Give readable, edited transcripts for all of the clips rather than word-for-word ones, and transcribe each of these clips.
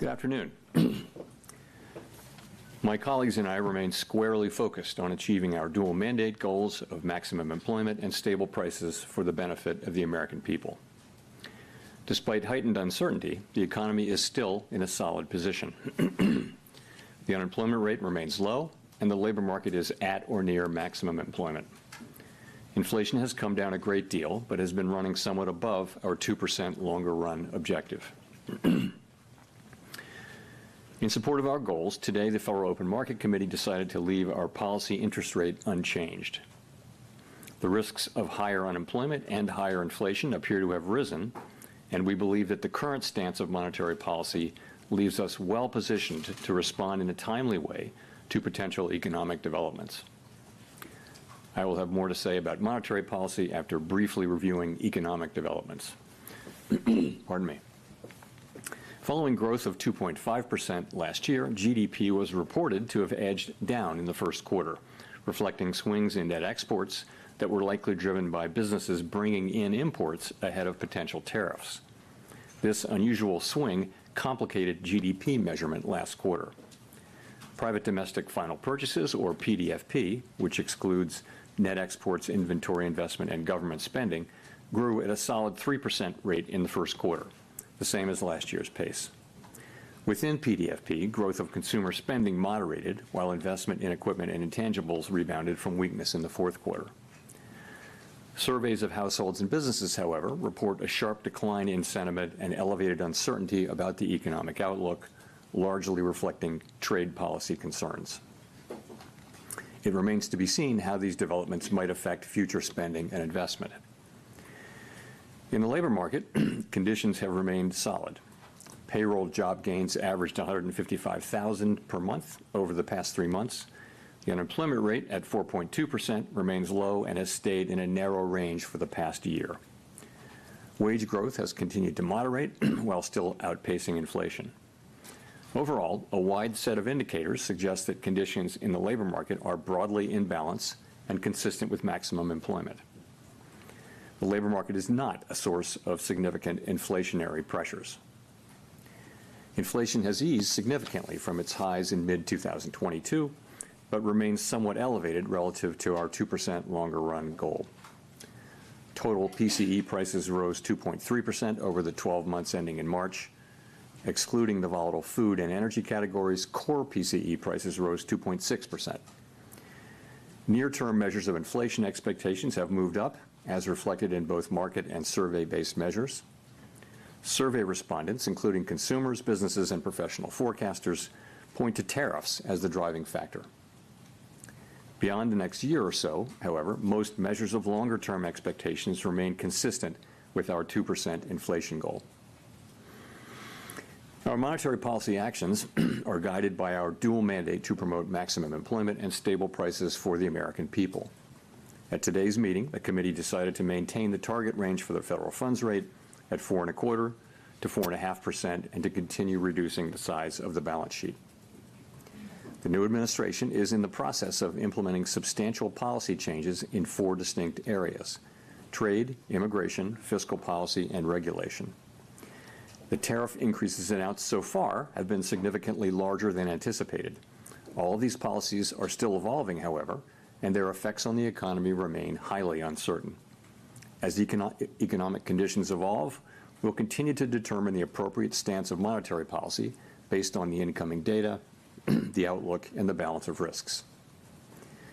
Good afternoon. My colleagues and I remain squarely focused on achieving our dual mandate goals of maximum employment and stable prices for the benefit of the American people. Despite heightened uncertainty, the economy is still in a solid position. The unemployment rate remains low, and the labor market is at or near maximum employment. Inflation has come down a great deal, but has been running somewhat above our 2% longer-run objective. In support of our goals, today the Federal Open Market Committee decided to leave our policy interest rate unchanged. The risks of higher unemployment and higher inflation appear to have risen, and we believe that the current stance of monetary policy leaves us well positioned to respond in a timely way to potential economic developments. I will have more to say about monetary policy after briefly reviewing economic developments. Pardon me. Following growth of 2.5% last year, GDP was reported to have edged down in the first quarter, reflecting swings in net exports that were likely driven by businesses bringing in imports ahead of potential tariffs. This unusual swing complicated GDP measurement last quarter. Private domestic final purchases, or PDFP, which excludes net exports, inventory investment, and government spending, grew at a solid 3% rate in the first quarter, the same as last year's pace. Within PDFP, growth of consumer spending moderated, while investment in equipment and intangibles rebounded from weakness in the fourth quarter. Surveys of households and businesses, however, report a sharp decline in sentiment and elevated uncertainty about the economic outlook, largely reflecting trade policy concerns. It remains to be seen how these developments might affect future spending and investment. In the labor market, conditions have remained solid. Payroll job gains averaged 155,000 per month over the past 3 months. The unemployment rate at 4.2% remains low and has stayed in a narrow range for the past year. Wage growth has continued to moderate while still outpacing inflation. Overall, a wide set of indicators suggest that conditions in the labor market are broadly in balance and consistent with maximum employment. The labor market is not a source of significant inflationary pressures. Inflation has eased significantly from its highs in mid-2022, but remains somewhat elevated relative to our 2% longer-run goal. Total PCE prices rose 2.3% over the 12 months ending in March. Excluding the volatile food and energy categories, core PCE prices rose 2.6%. Near-term measures of inflation expectations have moved up, as reflected in both market and survey-based measures. Survey respondents, including consumers, businesses, and professional forecasters, point to tariffs as the driving factor. Beyond the next year or so, however, most measures of longer-term expectations remain consistent with our 2% inflation goal. Our monetary policy actions are guided by our dual mandate to promote maximum employment and stable prices for the American people. At today's meeting, the committee decided to maintain the target range for the federal funds rate at 4.25% to 4.5% and to continue reducing the size of the balance sheet. The new administration is in the process of implementing substantial policy changes in 4 distinct areas: trade, immigration, fiscal policy, and regulation. The tariff increases announced so far have been significantly larger than anticipated. All of these policies are still evolving, however, and their effects on the economy remain highly uncertain. As economic conditions evolve, we'll continue to determine the appropriate stance of monetary policy based on the incoming data, the outlook, and the balance of risks.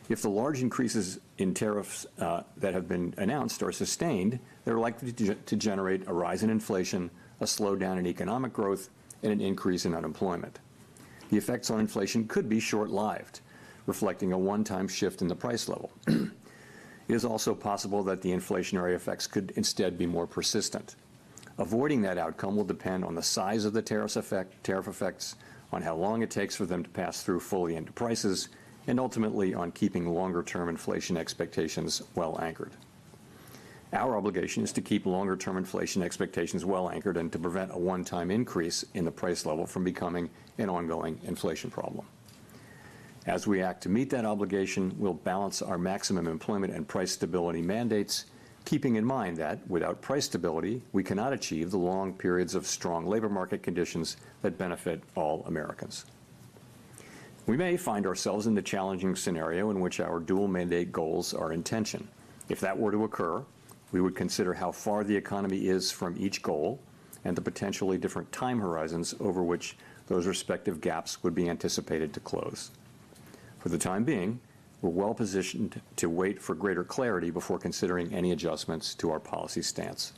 If the large increases in tariffs that have been announced are sustained, they're likely to generate a rise in inflation, a slowdown in economic growth, and an increase in unemployment. The effects on inflation could be short-lived, reflecting a one-time shift in the price level. It is also possible that the inflationary effects could instead be more persistent. Avoiding that outcome will depend on the size of the tariff effects, on how long it takes for them to pass through fully into prices, and ultimately on keeping longer-term inflation expectations well anchored. Our obligation is to keep longer-term inflation expectations well anchored and to prevent a one-time increase in the price level from becoming an ongoing inflation problem. As we act to meet that obligation, we'll balance our maximum employment and price stability mandates keeping in mind that without price stability, we cannot achieve the long periods of strong labor market conditions that benefit all Americans. We may find ourselves in the challenging scenario in which our dual mandate goals are in tension. If that were to occur, we would consider how far the economy is from each goal and the potentially different time horizons over which those respective gaps would be anticipated to close. For the time being, we're well positioned to wait for greater clarity before considering any adjustments to our policy stance.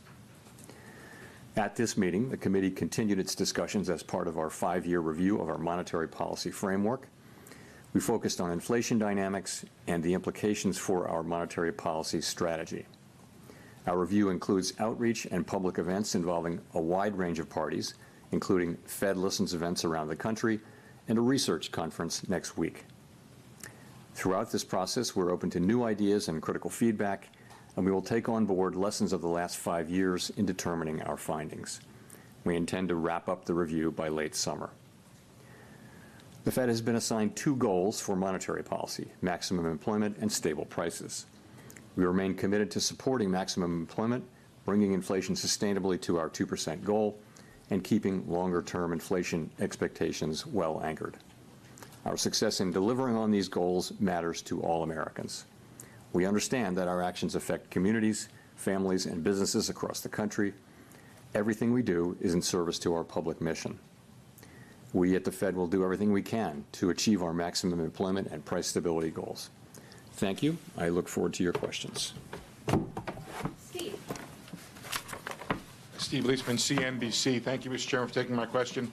At this meeting, the committee continued its discussions as part of our 5-year review of our monetary policy framework. We focused on inflation dynamics and the implications for our monetary policy strategy. Our review includes outreach and public events involving a wide range of parties, including Fed Listens events around the country and a research conference next week. Throughout this process, we're open to new ideas and critical feedback, and we will take on board lessons of the last 5 years in determining our findings. We intend to wrap up the review by late summer. The Fed has been assigned 2 goals for monetary policy: maximum employment and stable prices. We remain committed to supporting maximum employment, bringing inflation sustainably to our 2% goal, and keeping longer-term inflation expectations well anchored. Our success in delivering on these goals matters to all Americans. We understand that our actions affect communities, families, and businesses across the country. Everything we do is in service to our public mission. We at the Fed will do everything we can to achieve our maximum employment and price stability goals. Thank you. I look forward to your questions. Steve Leisman, CNBC. Thank you, Mr. Chairman, for taking my question.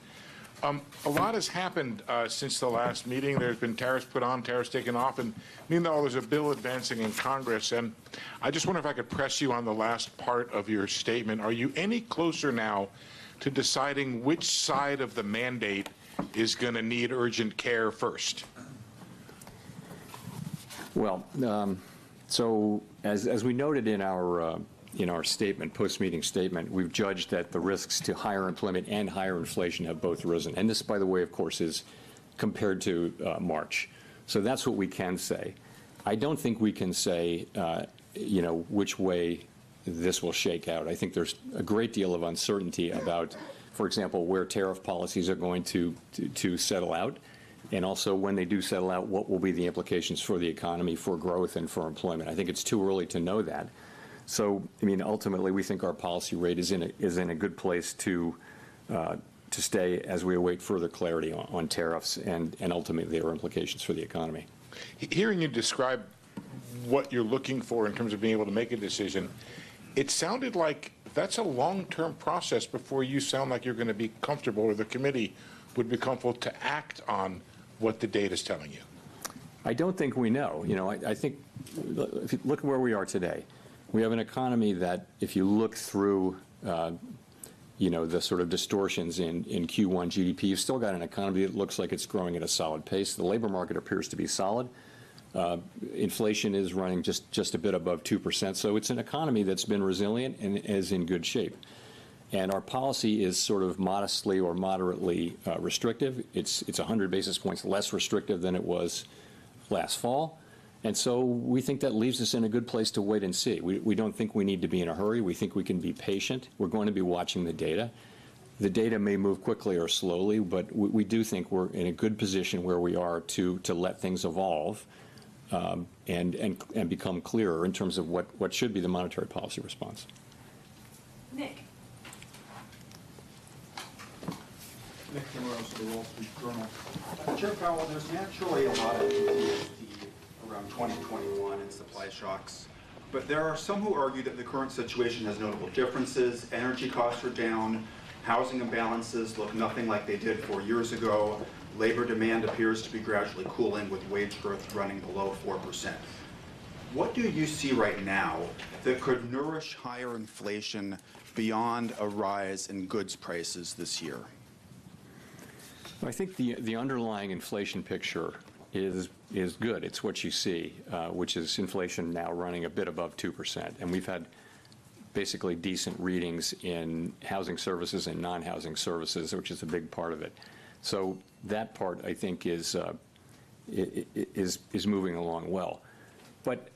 A lot has happened since the last meeting. There's been tariffs put on, tariffs taken off, and meanwhile there's a bill advancing in Congress. And I just wonder if I could press you on the last part of your statement. Are you any closer now to deciding which side of the mandate is going to need urgent care first? Well, so as we noted in our statement, post-meeting statement, we've judged that the risks to higher employment and higher inflation have both risen. And this, by the way, of course, is compared to March. So that's what we can say. I don't think we can say, which way this will shake out. I think there's a great deal of uncertainty about, for example, where tariff policies are going to settle out, and also when they do settle out, what will be the implications for the economy, for growth, and for employment. I think it's too early to know that. So, I mean, ultimately, we think our policy rate is in a good place to stay as we await further clarity on tariffs and ultimately their implications for the economy. Hearing you describe what you're looking for in terms of being able to make a decision, it sounded like that's a long-term process before you sound like you're going to be comfortable, or the committee would be comfortable to act on what the data is telling you. I don't think we know. I think if you look where we are today, we have an economy that, if you look through, the sort of distortions in Q1 GDP, you've still got an economy that looks like it's growing at a solid pace. The labor market appears to be solid. Inflation is running just a bit above 2%. So it's an economy that's been resilient and is in good shape. And our policy is sort of modestly or moderately restrictive. It's 100 basis points less restrictive than it was last fall. And so we think that leaves us in a good place to wait and see. We don't think we need to be in a hurry. We think we can be patient. We're going to be watching the data. The data may move quickly or slowly, but we do think we're in a good position where we are to let things evolve and become clearer in terms of what should be the monetary policy response. Nick. Nick Timmeros of the Wall Street Journal. Chair Powell, there's naturally a lot of PTSD around 2021 and supply shocks, but there are some who argue that the current situation has notable differences. Energy costs are down, housing imbalances look nothing like they did 4 years ago, labor demand appears to be gradually cooling with wage growth running below 4%. What do you see right now that could nourish higher inflation beyond a rise in goods prices this year? I think the underlying inflation picture is good. It's what you see, which is inflation now running a bit above 2%. And we've had basically decent readings in housing services and non-housing services, which is a big part of it. So that part, I think, is moving along well. But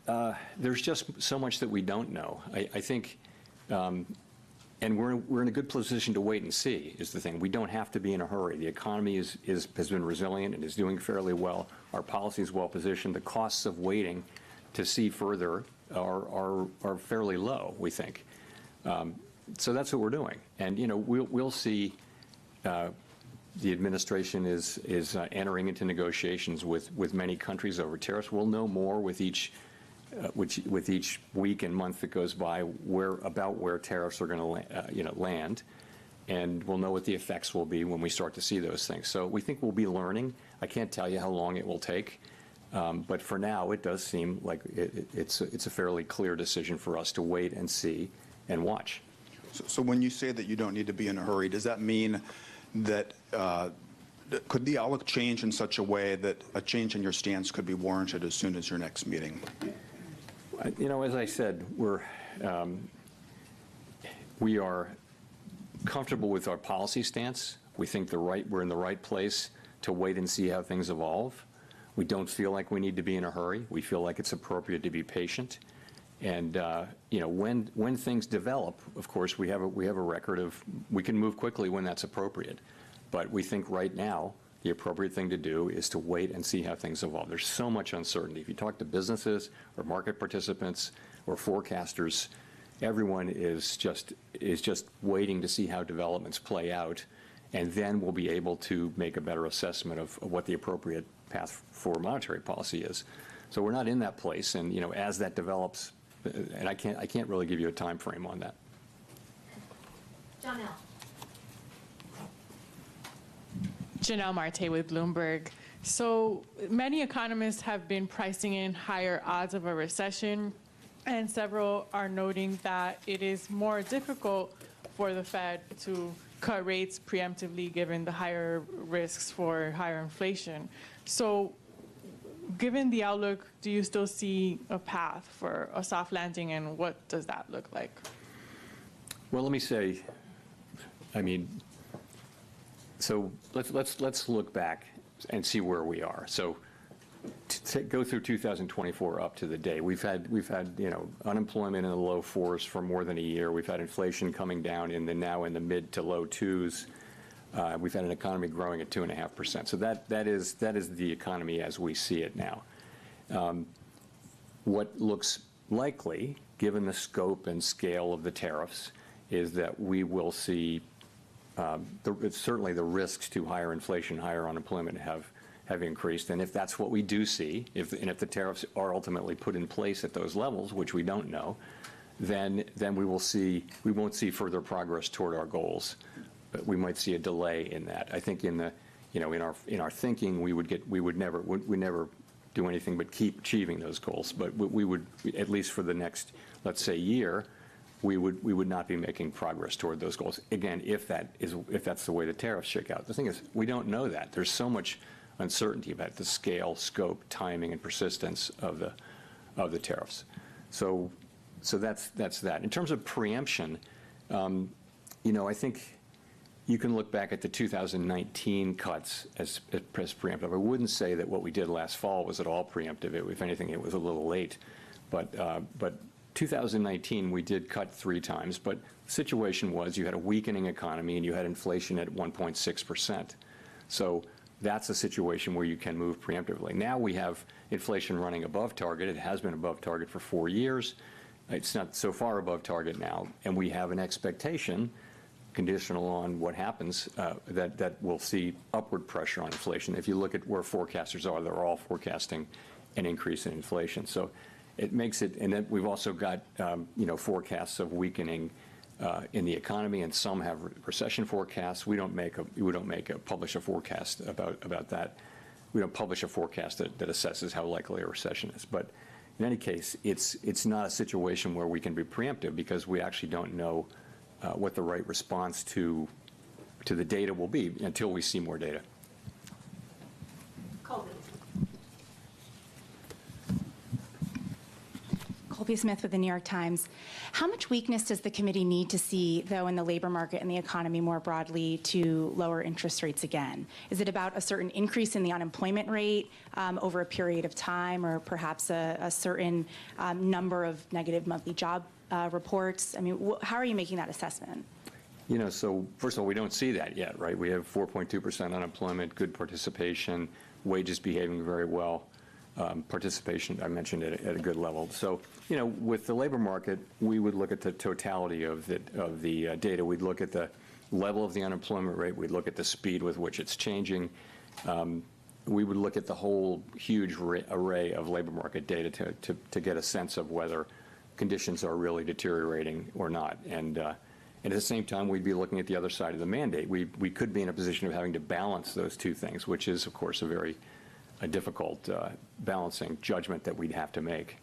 there's just so much that we don't know. I think, and we're in a good position to wait and see, is the thing. We don't have to be in a hurry. The economy has been resilient and is doing fairly well. Our policy is well positioned. The costs of waiting to see further are fairly low, we think. So that's what we're doing. And, you know, we'll see. The administration is entering into negotiations with many countries over tariffs. We'll know more with each week and month that goes by about where tariffs are going to land, and we'll know what the effects will be when we start to see those things. So we think we'll be learning. I can't tell you how long it will take, but for now it does seem like it's a fairly clear decision for us to wait and see and watch. So when you say that you don't need to be in a hurry, does that mean that could the outlook change in such a way that a change in your stance could be warranted as soon as your next meeting? You know, as I said, we are comfortable with our policy stance. We think we're in the right place to wait and see how things evolve. We don't feel like we need to be in a hurry. We feel like it's appropriate to be patient. And you know, when things develop, of course, we have a record of we can move quickly when that's appropriate. But we think right now the appropriate thing to do is to wait and see how things evolve. There's so much uncertainty. If you talk to businesses or market participants or forecasters, everyone is just waiting to see how developments play out, and then we'll be able to make a better assessment of what the appropriate path for monetary policy is. So we're not in that place, and you know, as that develops. And I can't really give you a time frame on that. Janelle. Janelle Marte with Bloomberg. So many economists have been pricing in higher odds of a recession, and several are noting that it is more difficult for the Fed to cut rates preemptively given the higher risks for higher inflation. So given the outlook, do you still see a path for a soft landing, and what does that look like? Well, let me say, I mean, so let's look back and see where we are. So to go through 2024 up to the day, we've had you know, unemployment in the low 4s for more than a year. We've had inflation coming down now in the mid to low 2s. We've had an economy growing at 2.5%. So that is the economy as we see it now. What looks likely, given the scope and scale of the tariffs, is that we will see certainly the risks to higher inflation, higher unemployment have increased. And if that's what we do see, if the tariffs are ultimately put in place at those levels, which we don't know, then we won't see further progress toward our goals. But we might see a delay in that. I think in our thinking, we never do anything but keep achieving those goals. But we would, at least for the next, let's say, year, we would not be making progress toward those goals. Again, if that's the way the tariffs shake out. The thing is, we don't know that. There's so much uncertainty about the scale, scope, timing, and persistence of the tariffs. So that's that. In terms of preemption, you know, I think you can look back at the 2019 cuts as preemptive. I wouldn't say that what we did last fall was at all preemptive. If anything, it was a little late. But 2019, we did cut 3 times. But the situation was you had a weakening economy and you had inflation at 1.6%. So that's a situation where you can move preemptively. Now we have inflation running above target. It has been above target for 4 years. It's not so far above target now. And we have an expectation, conditional on what happens, that we'll see upward pressure on inflation. If you look at where forecasters are, they're all forecasting an increase in inflation. So it makes it, and then we've also got you know, forecasts of weakening in the economy, and some have recession forecasts. We don't publish a forecast about that. We don't publish a forecast that assesses how likely a recession is. But in any case, it's not a situation where we can be preemptive because we actually don't know what the right response to the data will be until we see more data. Colby. Colby Smith with the New York Times. How much weakness does the committee need to see, though, in the labor market and the economy more broadly to lower interest rates again? Is it about a certain increase in the unemployment rate over a period of time, or perhaps a certain number of negative monthly job reports? I mean, how are you making that assessment? You know, so first of all, we don't see that yet, right? We have 4.2% unemployment, good participation, wages behaving very well. Participation, I mentioned, at a good level. So, you know, with the labor market, we would look at the totality of the data. We'd look at the level of the unemployment rate. We'd look at the speed with which it's changing. We would look at the whole huge array of labor market data to get a sense of whether conditions are really deteriorating or not. And at the same time, we'd be looking at the other side of the mandate. We could be in a position of having to balance those two things, which is, of course, a difficult balancing judgment that we'd have to make.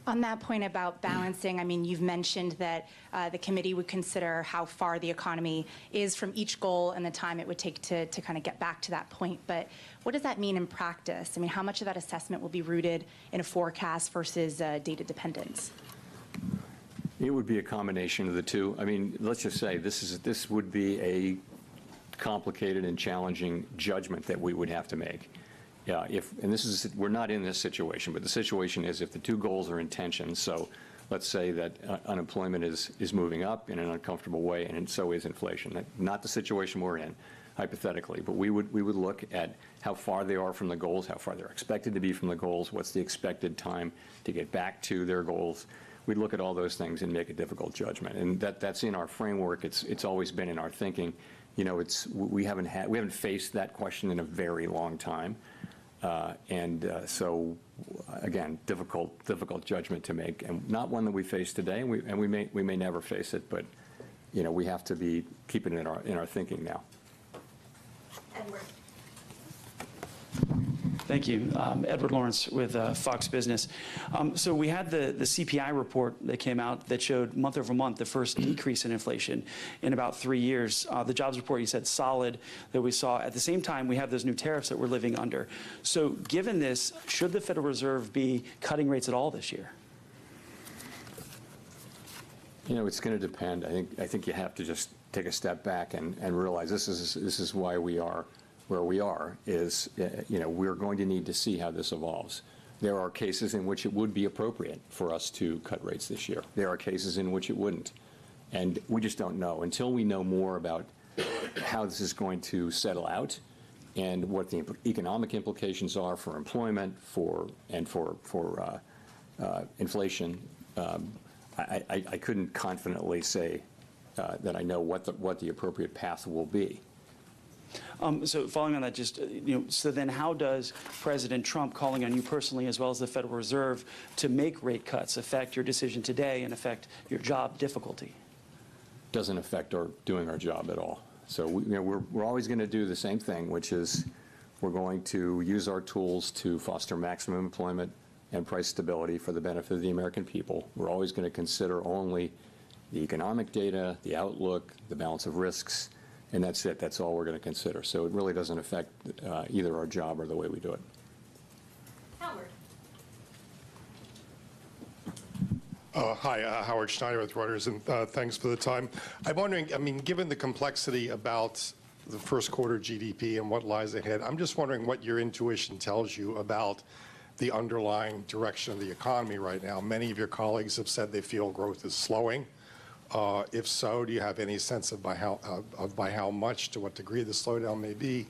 On that point about balancing, I mean, you've mentioned that the committee would consider how far the economy is from each goal and the time it would take to kind of get back to that point. But what does that mean in practice? I mean, how much of that assessment will be rooted in a forecast versus data dependence? It would be a combination of the two. I mean, let's just say this would be a complicated and challenging judgment that we would have to make. Yeah, we're not in this situation, but the situation is if the two goals are in tension, so let's say that unemployment is moving up in an uncomfortable way, and so is inflation. Not the situation we're in, hypothetically, but we would look at how far they are from the goals, how far they're expected to be from the goals, what's the expected time to get back to their goals. We'd look at all those things and make a difficult judgment, and that's in our framework. It's always been in our thinking. You know, we haven't faced that question in a very long time. So, again, difficult judgment to make, and not one that we face today, and we may never face it, but you know, we have to be keeping it in our thinking now. Edward. Thank you. Edward Lawrence with Fox Business. So we had the CPI report that came out that showed month over month the first decrease in inflation in about 3 years. The jobs report, you said, solid, that we saw. At the same time, we have those new tariffs that we're living under. So given this, should the Federal Reserve be cutting rates at all this year? You know, it's going to depend. I think you have to just take a step back and realize this is why we are where we are. Is you know, we're going to need to see how this evolves. There are cases in which it would be appropriate for us to cut rates this year. There are cases in which it wouldn't, and we just don't know until we know more about how this is going to settle out and what the economic implications are for employment, for inflation. I couldn't confidently say that I know what the appropriate path will be. So following on that, just, so then how does President Trump calling on you personally, as well as the Federal Reserve, to make rate cuts affect your decision today and affect your job difficulty? Doesn't affect our doing our job at all. So we're always going to do the same thing, which is we're going to use our tools to foster maximum employment and price stability for the benefit of the American people. We're always going to consider only the economic data, the outlook, the balance of risks, and that's it. That's all we're going to consider. So it really doesn't affect either our job or the way we do it. Howard. Hi, Howard Schneider with Reuters, and thanks for the time. I'm wondering, I mean, given the complexity about the first quarter GDP and what lies ahead, I'm just wondering what your intuition tells you about the underlying direction of the economy right now. Many of your colleagues have said they feel growth is slowing. If so, do you have any sense of by how much, to what degree the slowdown may be?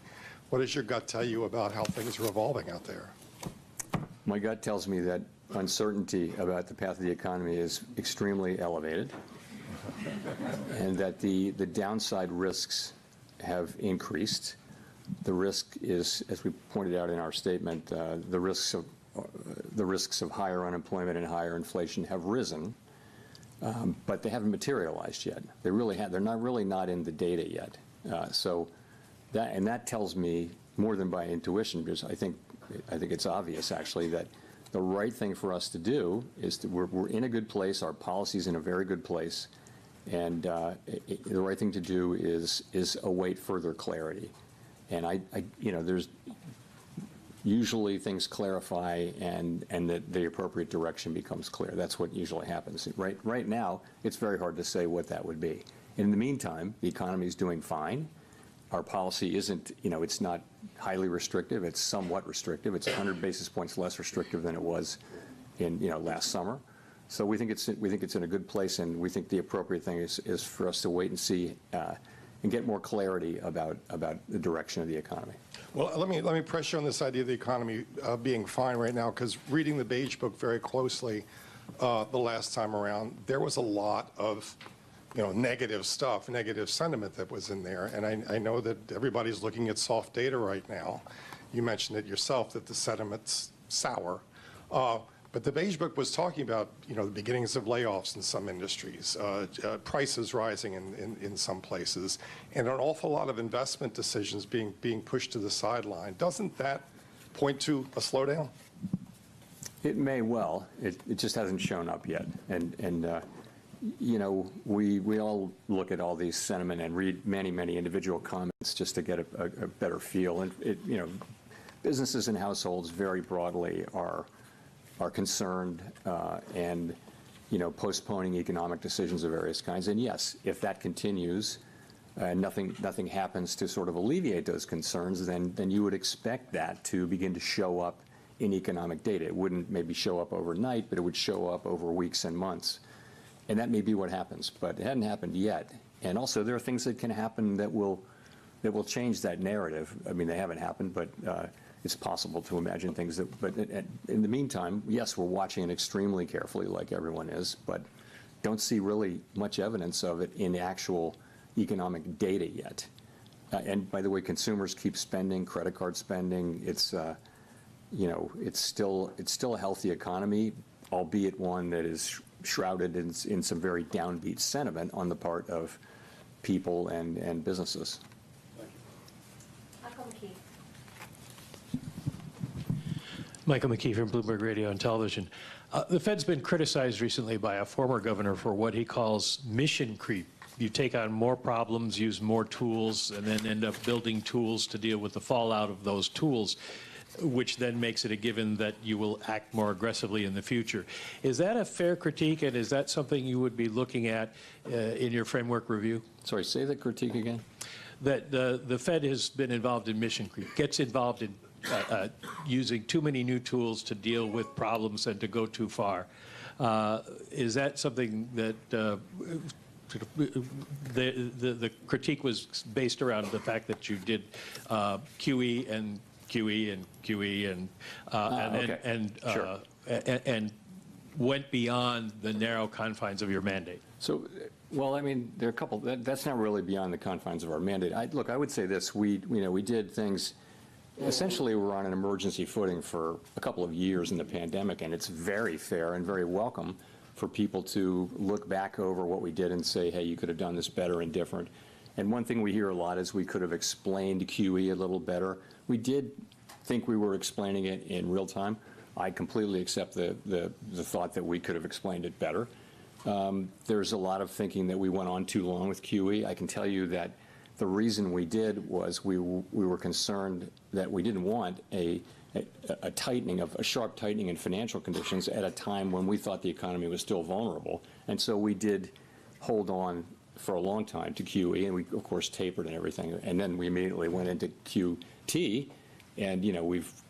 What does your gut tell you about how things are evolving out there? My gut tells me that uncertainty about the path of the economy is extremely elevated, and that the downside risks have increased. The risk is, as we pointed out in our statement, the risks of higher unemployment and higher inflation have risen. But they haven't materialized yet. They're not in the data yet. So that tells me more than by intuition, because I think it's obvious actually that the right thing for us to do is we're in a good place. Our policy's in a very good place, and the right thing to do is await further clarity. And usually things clarify and that the appropriate direction becomes clear. That's what usually happens. Right now, it's very hard to say what that would be. In the meantime, the economy is doing fine. Our policy isn't, it's not highly restrictive. It's somewhat restrictive. It's 100 basis points less restrictive than it was in, last summer. So we think it's in a good place, and we think the appropriate thing is for us to wait and see and get more clarity about the direction of the economy. Well, let me press you on this idea of the economy being fine right now, because reading the Beige Book very closely the last time around, there was a lot of negative stuff, negative sentiment that was in there. And I know that everybody's looking at soft data right now. You mentioned it yourself that the sentiment's sour. But the Beige Book was talking about, the beginnings of layoffs in some industries, prices rising in some places, and an awful lot of investment decisions being pushed to the sideline. Doesn't that point to a slowdown? It may well. It just hasn't shown up yet. And we all look at all these sentiment and read many individual comments just to get a better feel. And businesses and households very broadly are concerned and postponing economic decisions of various kinds. And yes, if that continues and nothing happens to sort of alleviate those concerns, then you would expect that to begin to show up in economic data. It wouldn't maybe show up overnight, but it would show up over weeks and months. And that may be what happens, but it hadn't happened yet. And also there are things that can happen that will change that narrative. I mean, they haven't happened, but it's possible to imagine things that, but in the meantime, yes, we're watching it extremely carefully like everyone is, but don't see really much evidence of it in the actual economic data yet. And by the way, consumers keep spending, credit card spending. It's, it's still a healthy economy, albeit one that is shrouded in some very downbeat sentiment on the part of people and businesses. Michael McKee. Michael McKee from Bloomberg Radio and Television. The Fed's been criticized recently by a former governor for what he calls mission creep. You take on more problems, use more tools, and then end up building tools to deal with the fallout of those tools, which then makes it a given that you will act more aggressively in the future. Is that a fair critique, and is that something you would be looking at in your framework review? Sorry, say the critique again. That the Fed has been involved in mission creep, gets involved in using too many new tools to deal with problems and to go too far. Is that something that the critique was based around the fact that you did QE and QE and QE and went beyond the narrow confines of your mandate? So, well, I mean, there are a couple. That's not really beyond the confines of our mandate. Look, I would say this: we did things. Essentially, we're on an emergency footing for a couple of years in the pandemic, and it's very fair and very welcome for people to look back over what we did and say, hey, you could have done this better and different. And one thing we hear a lot is we could have explained QE a little better. We did think we were explaining it in real time. I completely accept the thought that we could have explained it better. There's a lot of thinking that we went on too long with QE. I can tell you that the reason we did was we were concerned that we didn't want a sharp tightening in financial conditions at a time when we thought the economy was still vulnerable. And so we did hold on for a long time to QE, and we, of course, tapered and everything. And then we immediately went into QT, and,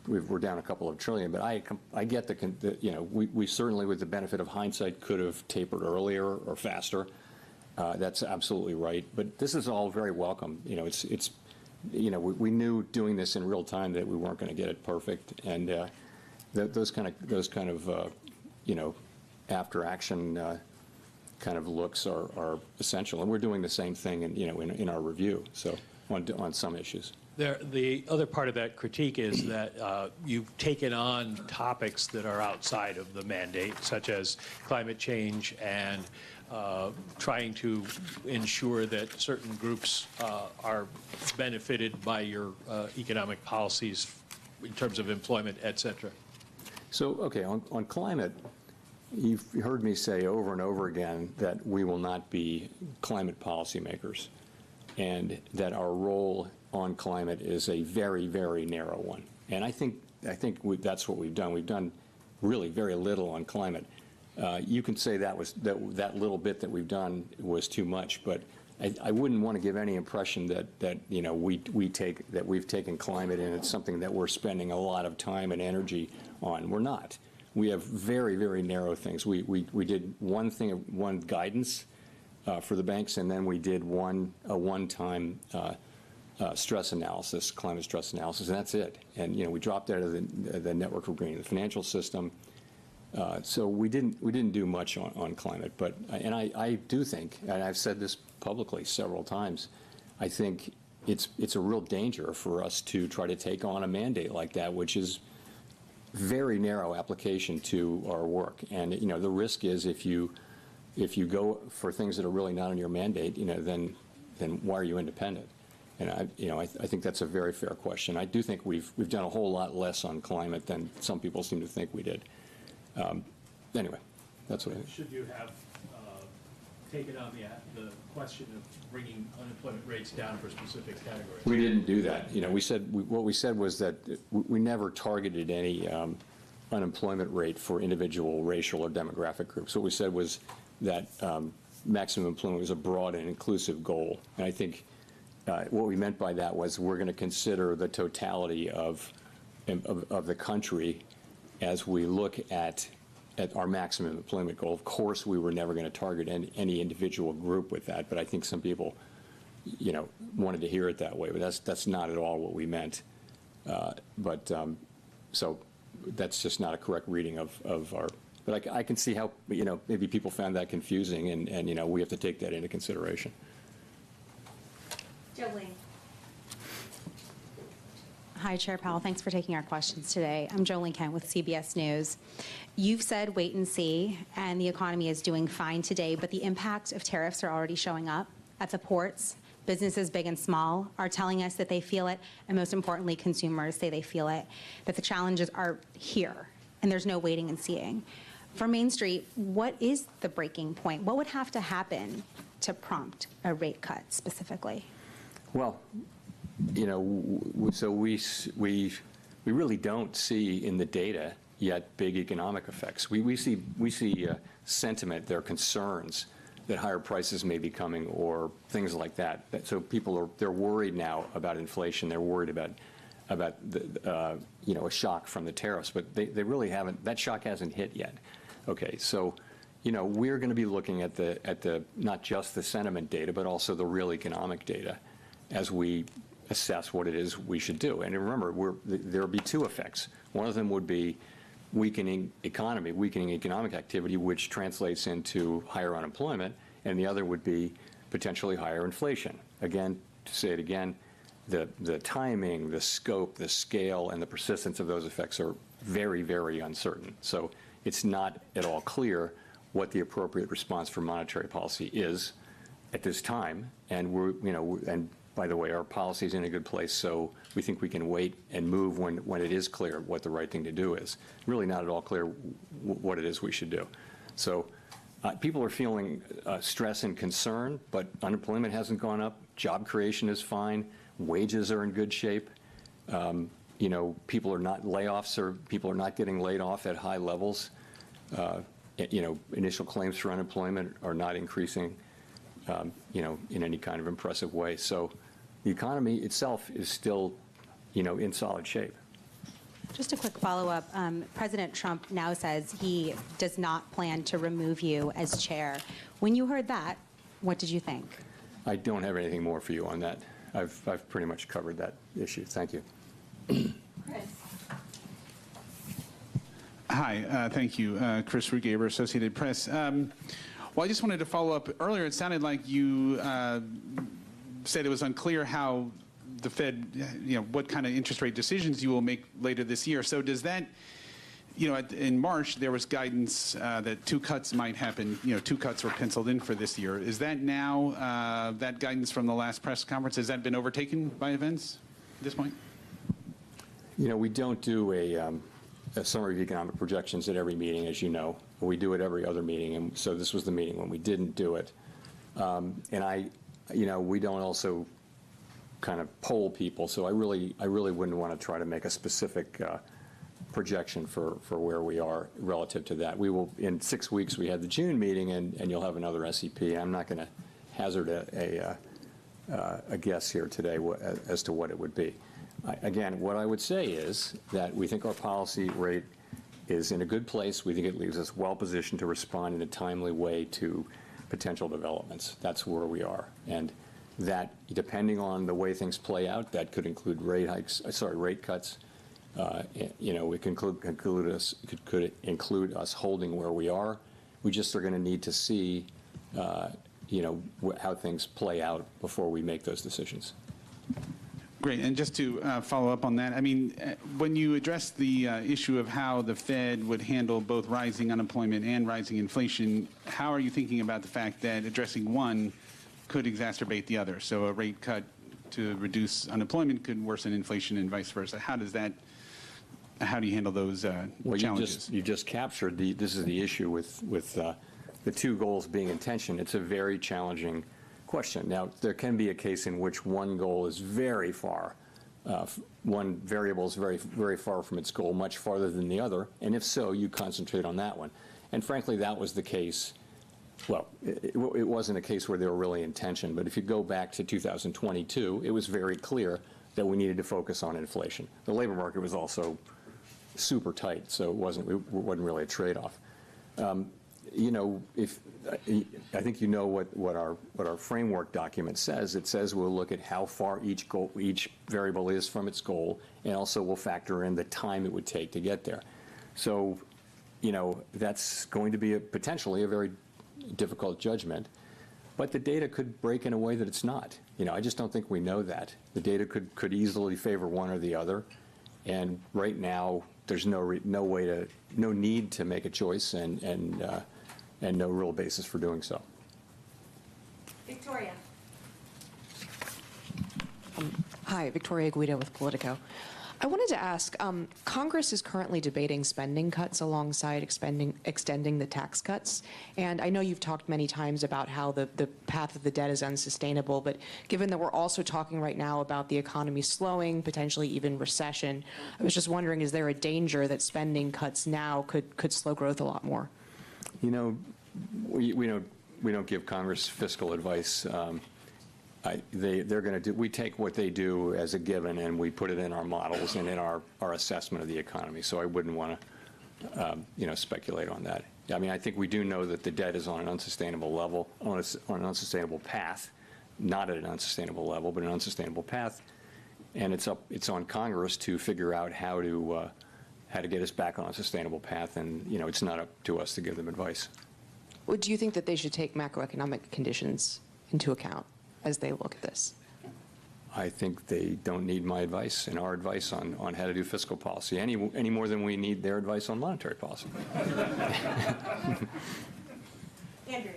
we're down a couple of trillion. But I get we certainly, with the benefit of hindsight, could have tapered earlier or faster. That's absolutely right. But this is all very welcome. We knew doing this in real time that we weren't going to get it perfect, and those kind of after action kind of looks are essential. And we're doing the same thing in our review. So on some issues. The other part of that critique is that you've taken on topics that are outside of the mandate, such as climate change and trying to ensure that certain groups are benefited by your economic policies in terms of employment, et cetera. So, okay, on climate, you've heard me say over and over again that we will not be climate policymakers, and that our role on climate is a very, very narrow one. And I think that's what we've done. We've done really very little on climate. You can say that little bit that we've done was too much, but I wouldn't want to give any impression that we've taken climate and it's something that we're spending a lot of time and energy on. We're not. We have very, very narrow things. We did one guidance for the banks, and then we did a one-time stress analysis, climate stress analysis, and that's it. And we dropped out of the network for greening the financial system. So we didn't do much on climate, but I do think, and I've said this publicly several times, I think it's a real danger for us to try to take on a mandate like that, which is very narrow application to our work. And the risk is if you go for things that are really not in your mandate, then why are you independent? And I think that's a very fair question. I do think we've done a whole lot less on climate than some people seem to think we did. Anyway, that's what I think. Should you have taken on the question of bringing unemployment rates down for specific categories? We didn't do that. What we said was that we never targeted any unemployment rate for individual racial or demographic groups. What we said was that maximum employment was a broad and inclusive goal. And I think what we meant by that was we're going to consider the totality of the country as we look at our maximum employment goal. Of course, we were never going to target any individual group with that, but I think some people, wanted to hear it that way. But that's not at all what we meant. So that's just not a correct reading of our. But I can see how maybe people found that confusing, and we have to take that into consideration. Jolene. Hi, Chair Powell. Thanks for taking our questions today. I'm Jolene Kent with CBS News. You've said wait and see, and the economy is doing fine today, but the impact of tariffs are already showing up at the ports. Businesses, big and small, are telling us that they feel it, and most importantly, consumers say they feel it, that the challenges are here, and there's no waiting and seeing. For Main Street, what is the breaking point? What would have to happen to prompt a rate cut specifically? Well, so we really don't see in the data yet big economic effects. We see sentiment, there are concerns that higher prices may be coming or things like that. So they're worried now about inflation. They're worried about a shock from the tariffs, but they really haven't. That shock hasn't hit yet. Okay, so we're going to be looking at the not just the sentiment data, but also the real economic data as we assess what it is we should do. And remember, there would be two effects. One of them would be weakening economic activity, which translates into higher unemployment, and the other would be potentially higher inflation. Again, to say it again, the timing, the scope, the scale, and the persistence of those effects are very, very uncertain. So it's not at all clear what the appropriate response for monetary policy is at this time. And and by the way, our policy is in a good place, so we think we can wait and move when it is clear what the right thing to do is. Really not at all clear what it is we should do. So people are feeling stress and concern, but unemployment hasn't gone up. Job creation is fine. Wages are in good shape. People are not layoffs, or people are not getting laid off at high levels. Initial claims for unemployment are not increasing, in any kind of impressive way. So the economy itself is still, in solid shape. Just a quick follow-up. President Trump now says he does not plan to remove you as chair. When you heard that, what did you think? I don't have anything more for you on that. I've pretty much covered that issue. Thank you. Chris. Hi, thank you. Chris Rugaber, Associated Press. Well, I just wanted to follow up. Earlier, it sounded like you said it was unclear how the Fed, what kind of interest rate decisions you will make later this year. So does that, in March, there was guidance that 2 cuts might happen. 2 cuts were penciled in for this year. Is that now, that guidance from the last press conference, has that been overtaken by events at this point? We don't do a summary of economic projections at every meeting, as you know. We do it every other meeting, and so this was the meeting when we didn't do it. And we don't also kind of poll people, so I really wouldn't want to try to make a specific projection for where we are relative to that. We will, in 6 weeks, we had the June meeting, and you'll have another SEP. I'm not going to hazard a guess here today as to what it would be. Again, what I would say is that we think our policy rate is in a good place. We think it leaves us well positioned to respond in a timely way to potential developments. That's where we are. And that, depending on the way things play out, that could include rate cuts. It could include us holding where we are. We just are going to need to see, how things play out before we make those decisions. Great. And just to follow up on that, I mean, when you address the issue of how the Fed would handle both rising unemployment and rising inflation, how are you thinking about the fact that addressing one could exacerbate the other? So a rate cut to reduce unemployment could worsen inflation and vice versa. How do you handle those challenges? You just captured this is the issue with the two goals being in tension. It's a very challenging question. Now, there can be a case in which one goal is very far, one variable is very, very far from its goal, much farther than the other, and if so, you concentrate on that one. And frankly, that was the case. Well, it wasn't a case where they were really in tension, but if you go back to 2022, it was very clear that we needed to focus on inflation. The labor market was also super tight, so it wasn't really a trade-off. I think what our framework document says. It says we'll look at how far each variable is from its goal, and also we'll factor in the time it would take to get there. So, that's going to be potentially a very difficult judgment, but the data could break in a way that it's not. I just don't think we know that. The data could easily favor one or the other, and right now there's no need to make a choice, and no real basis for doing so. Victoria. Hi, Victoria Guido with Politico. I wanted to ask, Congress is currently debating spending cuts alongside extending the tax cuts. And I know you've talked many times about how the path of the debt is unsustainable, but given that we're also talking right now about the economy slowing, potentially even recession, I was just wondering, is there a danger that spending cuts now could slow growth a lot more? We don't give Congress fiscal advice. We take what they do as a given, and we put it in our models and in our assessment of the economy. So I wouldn't want to, speculate on that. I mean, I think we do know that the debt is on an unsustainable level, on an unsustainable path, not at an unsustainable level, but an unsustainable path. And it's on Congress to figure out how to get us back on a sustainable path. And it's not up to us to give them advice. Well, do you think that they should take macroeconomic conditions into account as they look at this? I think they don't need my advice and our advice on how to do fiscal policy any more than we need their advice on monetary policy. Andrew.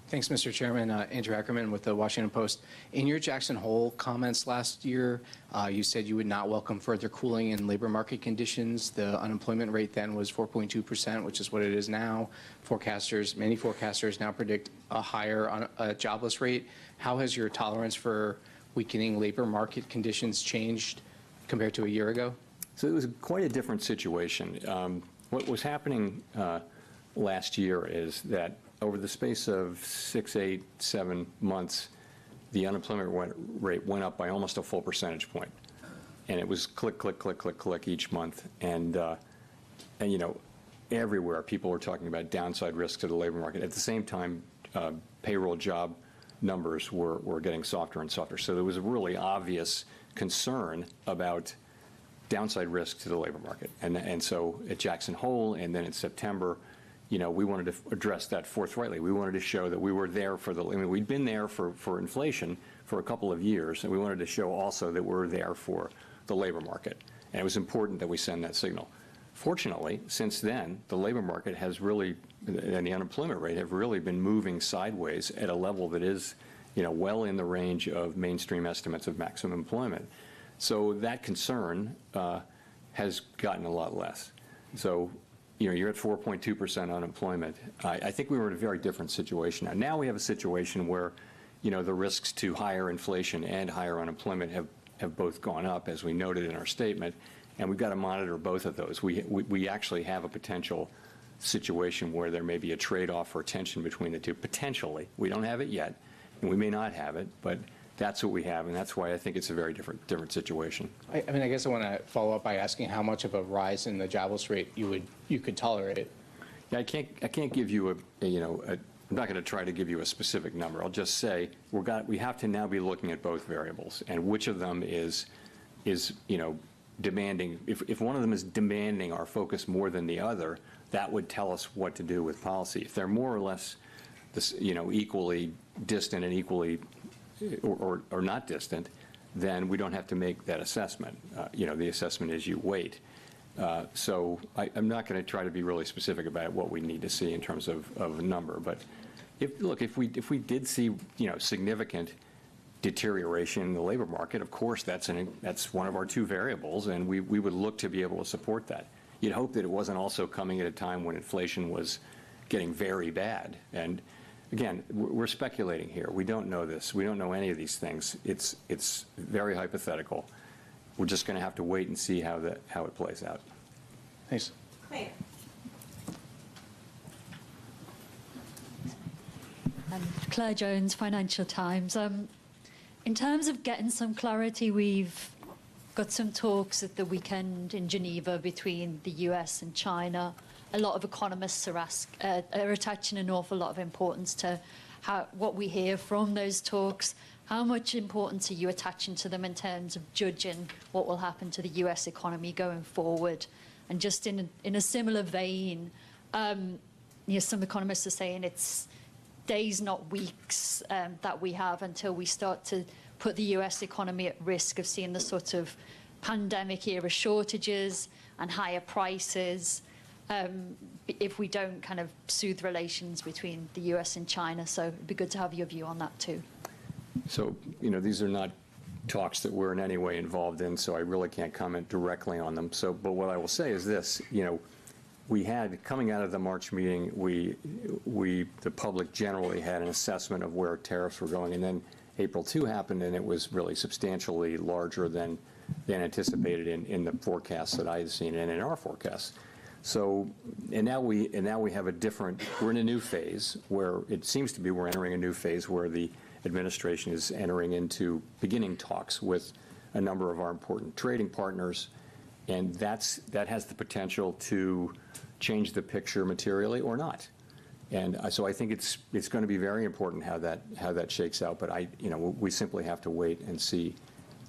Thanks, Mr. Chairman. Andrew Ackerman with the Washington Post. In your Jackson Hole comments last year, you said you would not welcome further cooling in labor market conditions. The unemployment rate then was 4.2%, which is what it is now. Many forecasters now predict a higher jobless rate. How has your tolerance for weakening labor market conditions changed compared to a year ago? So it was quite a different situation. What was happening last year is that over the space of 6, 8, 7 months, the unemployment rate went up by almost a full percentage point. And it was click, click, click, click, click each month. And everywhere people were talking about downside risk to the labor market. At the same time, payroll job numbers were getting softer and softer. So there was a really obvious concern about downside risk to the labor market. And so at Jackson Hole and then in September, we wanted to address that forthrightly. We wanted to show that we were there we'd been there for inflation for a couple of years, and we wanted to show also that we're there for the labor market. And it was important that we send that signal. Fortunately, since then, the labor market has really, and the unemployment rate have really been moving sideways at a level that is, well in the range of mainstream estimates of maximum employment. So that concern has gotten a lot less. So, you're at 4.2% unemployment. I think we were in a very different situation. Now we have a situation where, the risks to higher inflation and higher unemployment have both gone up, as we noted in our statement, and we've got to monitor both of those. We actually have a potential situation where there may be a trade-off or tension between the two, potentially. We don't have it yet, and we may not have it, but that's what we have, and that's why I think it's a very different situation. I mean, I guess I want to follow up by asking how much of a rise in the jobless rate you could tolerate. Yeah, I can't give you I'm not going to try to give you a specific number. I'll just say we have to now be looking at both variables and which of them is demanding. If one of them is demanding our focus more than the other, that would tell us what to do with policy. If they're more or less equally distant and equally or not distant, then we don't have to make that assessment. The assessment is you wait. So I'm not going to try to be really specific about what we need to see in terms of a number. But if we did see significant deterioration in the labor market, of course that's one of our two variables, and we would look to be able to support that. You'd hope that it wasn't also coming at a time when inflation was getting very bad. And again, we're speculating here. We don't know this. We don't know any of these things. It's very hypothetical. We're just going to have to wait and see how it plays out. Thanks. Claire. Claire Jones, Financial Times. In terms of getting some clarity, we've got some talks at the weekend in Geneva between the US and China. A lot of economists are attaching an awful lot of importance to what we hear from those talks. How much importance are you attaching to them in terms of judging what will happen to the US economy going forward? And just in a similar vein, some economists are saying it's days, not weeks, that we have until we start to put the US economy at risk of seeing the sort of pandemic-era shortages and higher prices if we don't kind of soothe relations between the US and China. So it'd be good to have your view on that too. So, these are not talks that we're in any way involved in, so I really can't comment directly on them. But what I will say is this, we had, coming out of the March meeting, the public generally had an assessment of where tariffs were going, and then April 2 happened, and it was really substantially larger than anticipated in the forecasts that I had seen and in our forecasts. So, and now we have we're in a new phase where it seems to be we're entering a new phase where the administration is beginning talks with a number of our important trading partners, and that has the potential to change the picture materially or not. And so I think it's going to be very important how that shakes out. But we simply have to wait and see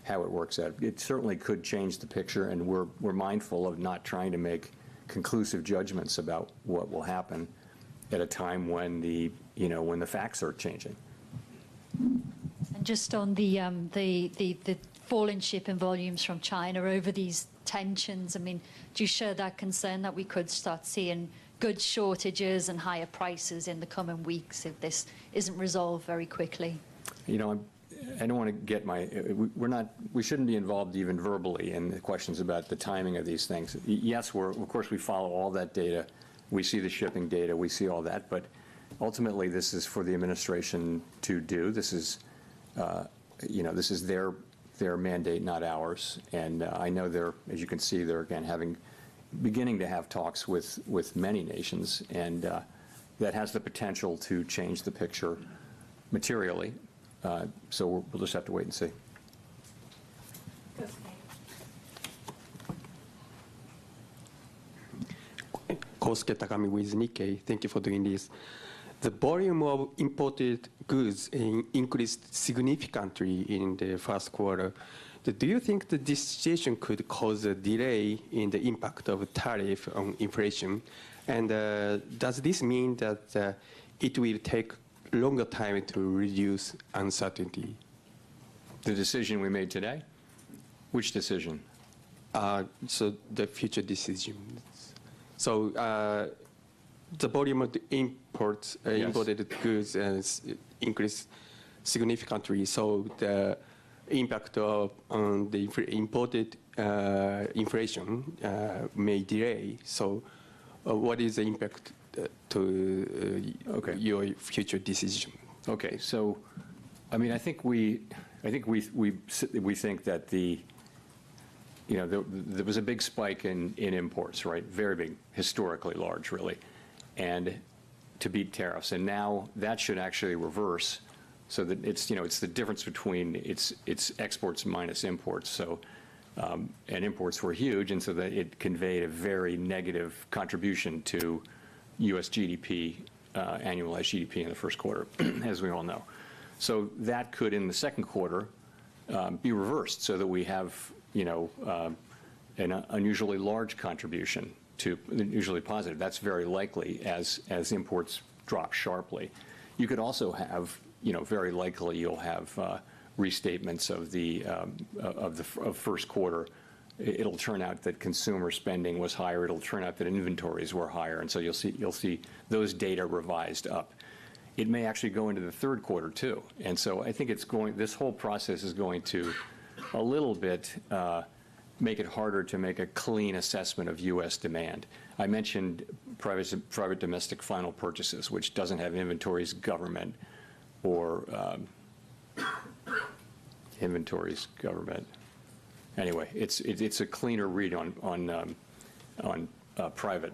how it works out. It certainly could change the picture, and we're mindful of not trying to make conclusive judgments about what will happen at a time when the facts are changing. And just on the fall in shipping volumes from China over these tensions, I mean, do you share that concern that we could start seeing goods shortages and higher prices in the coming weeks if this isn't resolved very quickly? I don't want to get we shouldn't be involved even verbally in the questions about the timing of these things. Yes, of course we follow all that data. We see the shipping data, we see all that, but ultimately this is for the administration to do. This is their mandate, not ours. And I know as you can see, they're again beginning to have talks with many nations, and that has the potential to change the picture materially. So we'll just have to wait and see. Kosuke Takami with Nikkei. Thank you for doing this. The volume of imported goods increased significantly in the first quarter. Do you think that this situation could cause a delay in the impact of tariff on inflation? And does this mean that it will take longer time to reduce uncertainty? The decision we made today? Which decision? So the future decision. So the volume of the imported goods increased significantly. So the impact on the imported inflation may delay. So what is the impact to your future decision? Okay, so I mean, I think we I think we think that there was a big spike in imports, right? Very big, historically large, really, and to beat tariffs. And now that should actually reverse, so that it's the difference between it's exports minus imports. So and imports were huge, and so that it conveyed a very negative contribution to U.S. GDP, annualized GDP in the first quarter, as we all know. So that could, in the second quarter, be reversed, so that we have an unusually large contribution to usually positive. That's very likely as imports drop sharply. You could also have, very likely you'll have restatements of first quarter. It'll turn out that consumer spending was higher. It'll turn out that inventories were higher, and so you'll see those data revised up. It may actually go into the third quarter too, and so I think this whole process is going to a little bit make it harder to make a clean assessment of U.S. demand. I mentioned private domestic final purchases, which doesn't have inventories, government, or inventories, government. Anyway, it's a cleaner read on private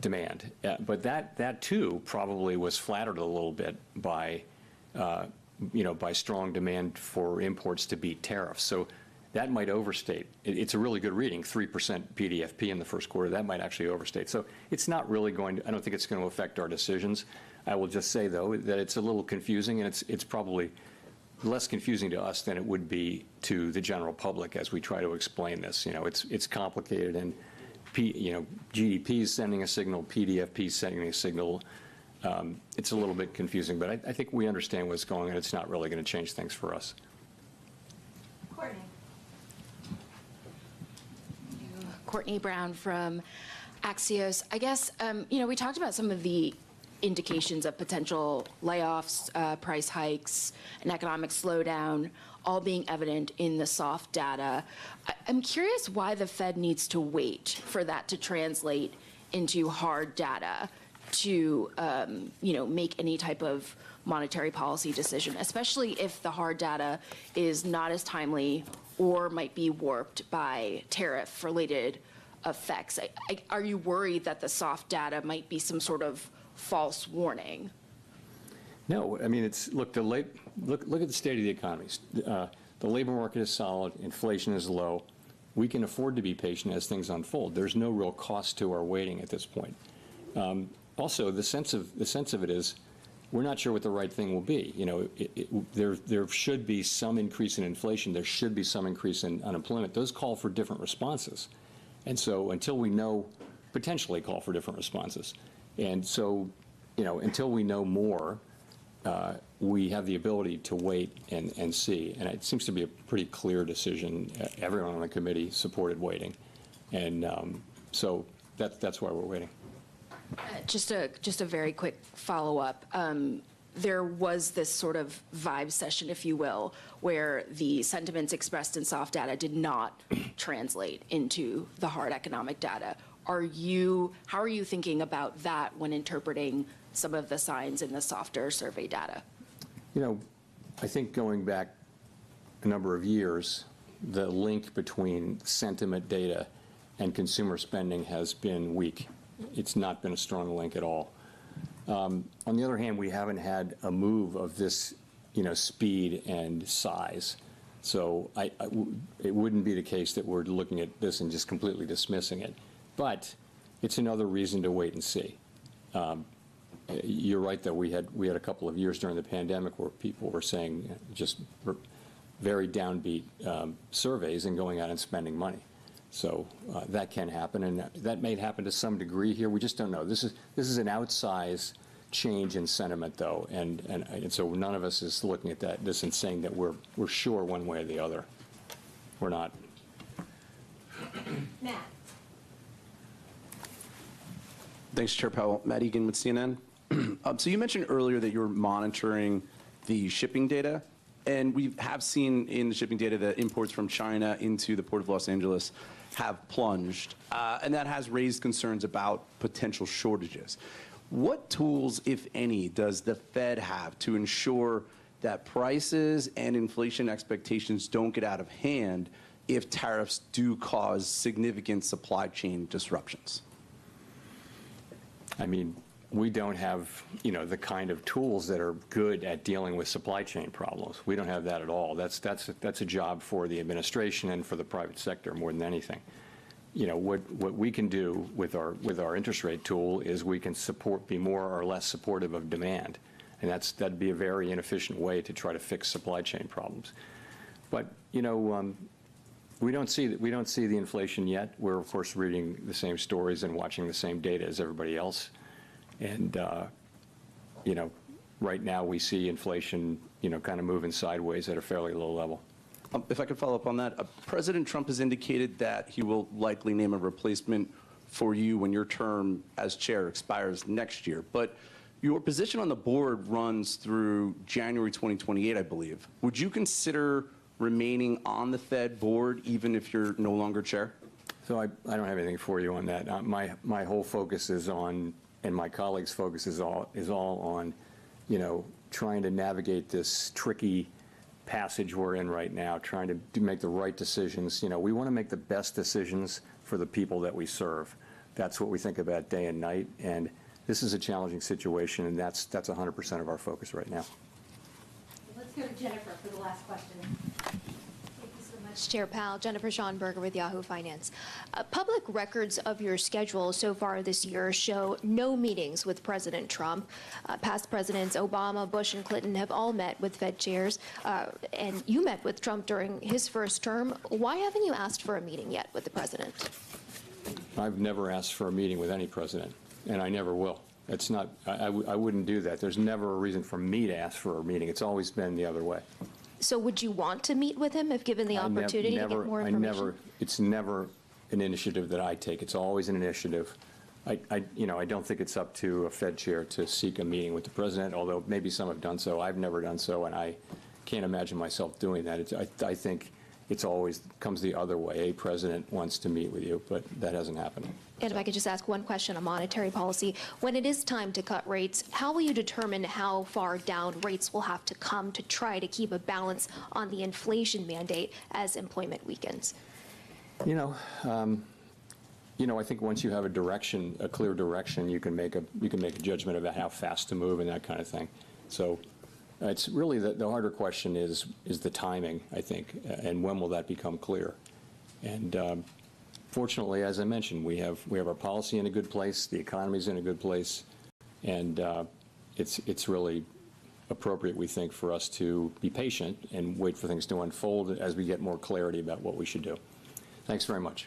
demand, but that too probably was flattered a little bit by by strong demand for imports to beat tariffs. So that might overstate. It's a really good reading, 3% PDFP in the first quarter. That might actually overstate. So it's not really going to, I don't think it's going to affect our decisions. I will just say, though, that it's a little confusing, and it's probably less confusing to us than it would be to the general public as we try to explain this. It's complicated, and GDP is sending a signal, PDFP is sending a signal. It's a little bit confusing, but I think we understand what's going on. It's not really going to change things for us. Courtney. Courtney Brown from Axios. I guess, we talked about some of the indications of potential layoffs, price hikes, an economic slowdown, all being evident in the soft data. I'm curious why the Fed needs to wait for that to translate into hard data to, make any type of monetary policy decision, especially if the hard data is not as timely or might be warped by tariff-related effects. Are you worried that the soft data might be some sort of false warning? No, I mean, look at the state of the economy. The labor market is solid, inflation is low. We can afford to be patient as things unfold. There's no real cost to our waiting at this point. Also, the sense of it is, we're not sure what the right thing will be. There should be some increase in inflation. There should be some increase in unemployment. Those call for different responses, and so until we know, potentially call for different responses. And so, until we know more, we have the ability to wait and see. And it seems to be a pretty clear decision. Everyone on the committee supported waiting, and so that's why we're waiting. Just a very quick follow-up. There was this sort of vibe session, if you will, where the sentiments expressed in soft data did not translate into the hard economic data. How are you thinking about that when interpreting some of the signs in the softer survey data? I think going back a number of years, the link between sentiment data and consumer spending has been weak. It's not been a strong link at all. On the other hand, we haven't had a move of this, speed and size. So it wouldn't be the case that we're looking at this and just completely dismissing it. But it's another reason to wait and see. You're right that we had a couple of years during the pandemic where people were saying just very downbeat surveys and going out and spending money. So that can happen, and that may happen to some degree here. We just don't know. This is an outsized change in sentiment, though, and so none of us is looking at this and saying that we're sure one way or the other. We're not. Matt. Thanks, Chair Powell. Matt Egan with CNN. So you mentioned earlier that you're monitoring the shipping data, and we have seen in the shipping data that imports from China into the Port of Los Angeles have plunged, and that has raised concerns about potential shortages. What tools, if any, does the Fed have to ensure that prices and inflation expectations don't get out of hand if tariffs do cause significant supply chain disruptions? I mean, we don't have, the kind of tools that are good at dealing with supply chain problems. We don't have that at all. That's a job for the administration and for the private sector more than anything. What we can do with our interest rate tool is we can be more or less supportive of demand, and that'd be a very inefficient way to try to fix supply chain problems. But we don't see the inflation yet. We're of course reading the same stories and watching the same data as everybody else. And, right now we see inflation, kind of moving sideways at a fairly low level. If I could follow up on that, President Trump has indicated that he will likely name a replacement for you when your term as chair expires next year. But your position on the board runs through January 2028, I believe. Would you consider remaining on the Fed board even if you're no longer chair? So I don't have anything for you on that. My whole focus is on, and my colleagues' focus is all on, trying to navigate this tricky passage we're in right now, trying to make the right decisions. We want to make the best decisions for the people that we serve. That's what we think about day and night, and this is a challenging situation, and that's 100% of our focus right now. Let's go to Jennifer for the last question. Chair Powell, Jennifer Schonberger with Yahoo Finance. Public records of your schedule so far this year show no meetings with President Trump. Past presidents Obama, Bush, and Clinton have all met with Fed chairs, and you met with Trump during his first term. Why haven't you asked for a meeting yet with the president? I've never asked for a meeting with any president, and I never will. It's not, I wouldn't do that. There's never a reason for me to ask for a meeting. It's always been the other way. So would you want to meet with him if given the opportunity to get more information? It's never an initiative that I take. It's always an initiative. I don't think it's up to a Fed chair to seek a meeting with the president, although maybe some have done so. I've never done so, and I can't imagine myself doing that. I think it's always comes the other way. A president wants to meet with you, but that hasn't happened. And if I could just ask one question on monetary policy. When it is time to cut rates, how will you determine how far down rates will have to come to try to keep a balance on the inflation mandate as employment weakens? I think once you have a clear direction, you can make a judgment about how fast to move and that kind of thing. So it's really the harder question is the timing, I think, and when will that become clear? And fortunately, as I mentioned, we have our policy in a good place, the economy's in a good place, and it's really appropriate, we think, for us to be patient and wait for things to unfold as we get more clarity about what we should do. Thanks very much.